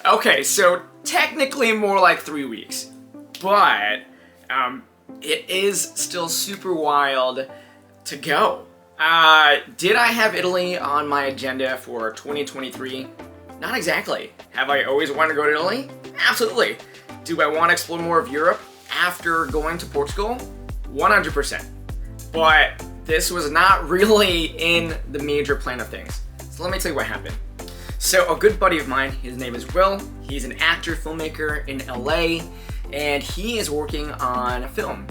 Okay, so technically more like 3 weeks, but it is still super wild to go. Did I have Italy on my agenda for 2023? Not exactly. Have I always wanted to go to Italy? Absolutely. Do I want to explore more of Europe after going to Portugal? 100%. But this was not really in the major plan of things. So let me tell you what happened. So a good buddy of mine, his name is Will. He's an actor, filmmaker in LA, and he is working on a film.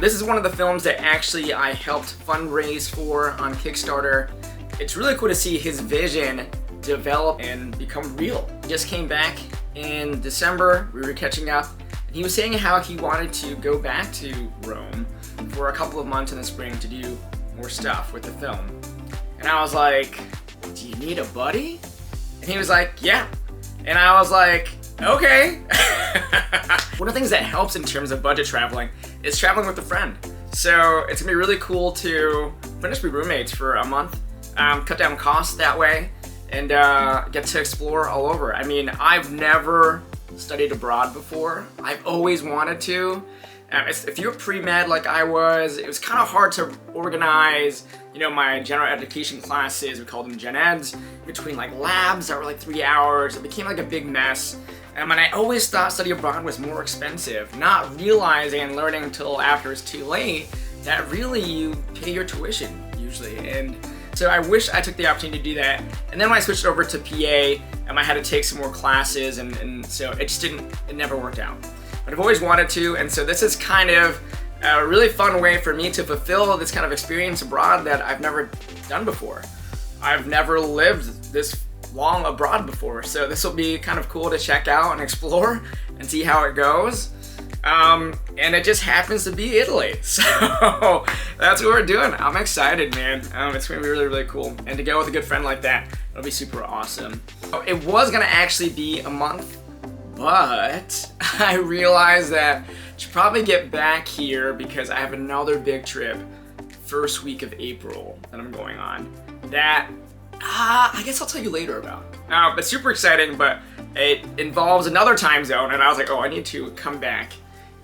This is one of the films that actually I helped fundraise for on Kickstarter. It's really cool to see his vision develop and become real. He just came back in December, we were catching up, and he was saying how he wanted to go back to Rome for a couple of months in the spring to do more stuff with the film. And I was like, do you need a buddy? And he was like, yeah. And I was like, okay. One of the things that helps in terms of budget traveling is traveling with a friend. So it's gonna be really cool to finish be roommates for a month, cut down costs that way, and get to explore all over. I mean, I've never studied abroad before. I've always wanted to. If you're pre-med like I was, it was kind of hard to organize, my general education classes, we called them gen eds, between like labs that were like 3 hours. It became like a big mess. And I always thought study abroad was more expensive, not realizing and learning until after it's too late that really you pay your tuition usually. And so I wish I took the opportunity to do that. And then when I switched over to PA, I had to take some more classes, and so it never worked out. But I've always wanted to, and so this is kind of a really fun way for me to fulfill this kind of experience abroad that I've never done before. I've never lived this long abroad before, so this will be kind of cool to check out and explore and see how it goes. And it just happens to be Italy, so that's what we're doing. I'm excited, man. It's gonna be really, really cool, and to go with a good friend like that, it'll be super awesome. It was gonna actually be a month, but I realized that I should probably get back here because I have another big trip first week of April that I'm going on. That I guess I'll tell you later about. But super exciting, but it involves another time zone, and I was like, oh, I need to come back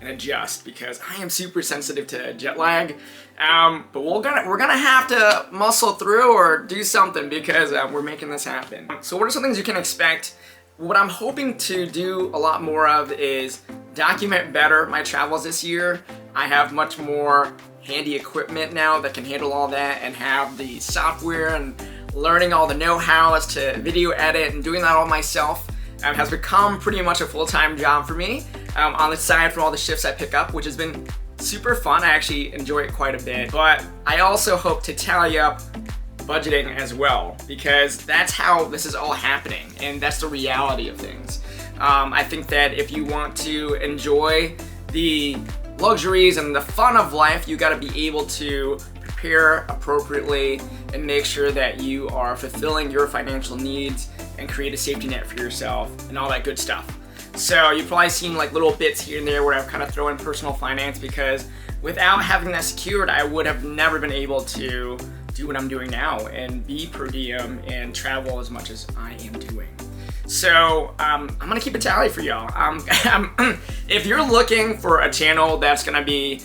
and adjust because I am super sensitive to jet lag. But we're gonna have to muscle through or do something because we're making this happen. So what are some things you can expect? What I'm hoping to do a lot more of is document better my travels this year. I have much more handy equipment now that can handle all that and have the software, and learning all the know-how as to video edit and doing that all myself has become pretty much a full-time job for me on the side from all the shifts I pick up, which has been super fun. I actually enjoy it quite a bit. But I also hope to tally up budgeting as well, because that's how this is all happening, and that's the reality of things. I think that if you want to enjoy the luxuries and the fun of life, you got to be able to prepare appropriately and make sure that you are fulfilling your financial needs and create a safety net for yourself and all that good stuff. So you've probably seen like little bits here and there where I've kind of thrown in personal finance, because without having that secured, I would have never been able to do what I'm doing now and be per diem and travel as much as I am doing. So I'm gonna keep a tally for y'all. If you're looking for a channel that's gonna be,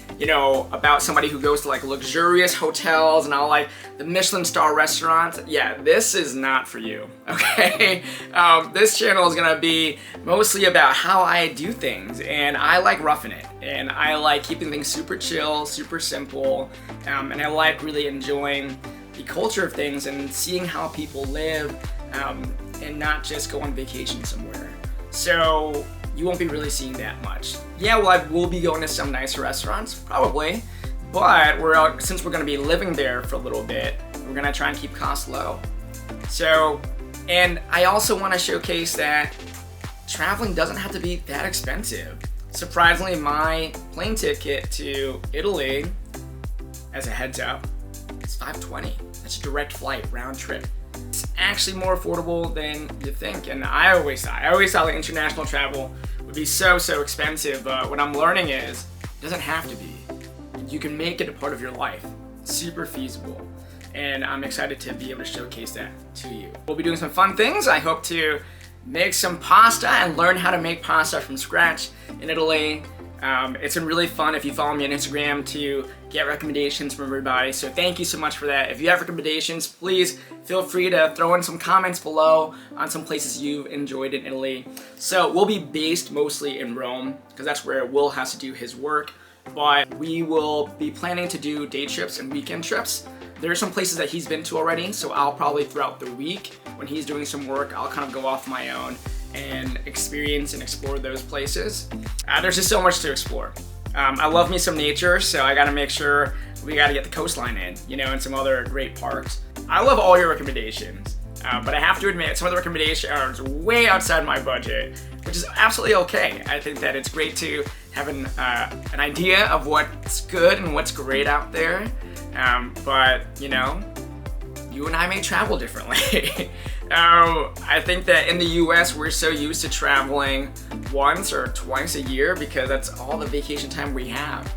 about somebody who goes to like luxurious hotels and all like the Michelin star restaurants, yeah, this is not for you, okay? This channel is gonna be mostly about how I do things, and I like roughing it, and I like keeping things super chill, super simple, and I like really enjoying the culture of things and seeing how people live, and not just go on vacation somewhere. So you won't be really seeing that much. Yeah, well, I will be going to some nice restaurants, probably, but since we're gonna be living there for a little bit, we're gonna try and keep costs low. So, and I also wanna showcase that traveling doesn't have to be that expensive. Surprisingly, my plane ticket to Italy, as a heads up, is $520. That's a direct flight, round trip. It's actually more affordable than you think, and I always thought like international travel would be so expensive, but what I'm learning is it doesn't have to be. You can make it a part of your life. It's super feasible, and I'm excited to be able to showcase that to you. We'll be doing some fun things. I hope to make some pasta and learn how to make pasta from scratch in Italy. It's been really fun if you follow me on Instagram to get recommendations from everybody, so thank you so much for that. If you have recommendations, please feel free to throw in some comments below on some places you've enjoyed in Italy. So we'll be based mostly in Rome, because that's where Will has to do his work, but we will be planning to do day trips and weekend trips. There are some places that he's been to already, so I'll probably throughout the week, when he's doing some work, I'll kind of go off my own and experience and explore those places. There's just so much to explore. I love me some nature, so I gotta make sure we gotta get the coastline in, you know, and some other great parks. I love all your recommendations, but I have to admit, some of the recommendations are way outside my budget, which is absolutely okay. I think that it's great to have an idea of what's good and what's great out there, but, you know, you and I may travel differently. I think that in the US, we're so used to traveling once or twice a year because that's all the vacation time we have.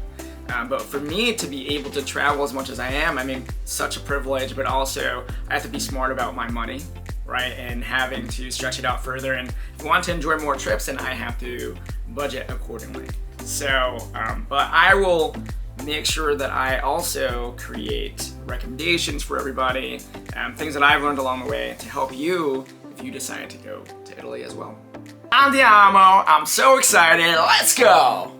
But for me to be able to travel as much as I am, I mean, such a privilege, but also I have to be smart about my money, right? And having to stretch it out further. And if I want to enjoy more trips, then I have to budget accordingly. So, but I will make sure that I also create recommendations for everybody, things that I've learned along the way to help you if you decide to go to Italy as well. Andiamo! I'm so excited, let's go!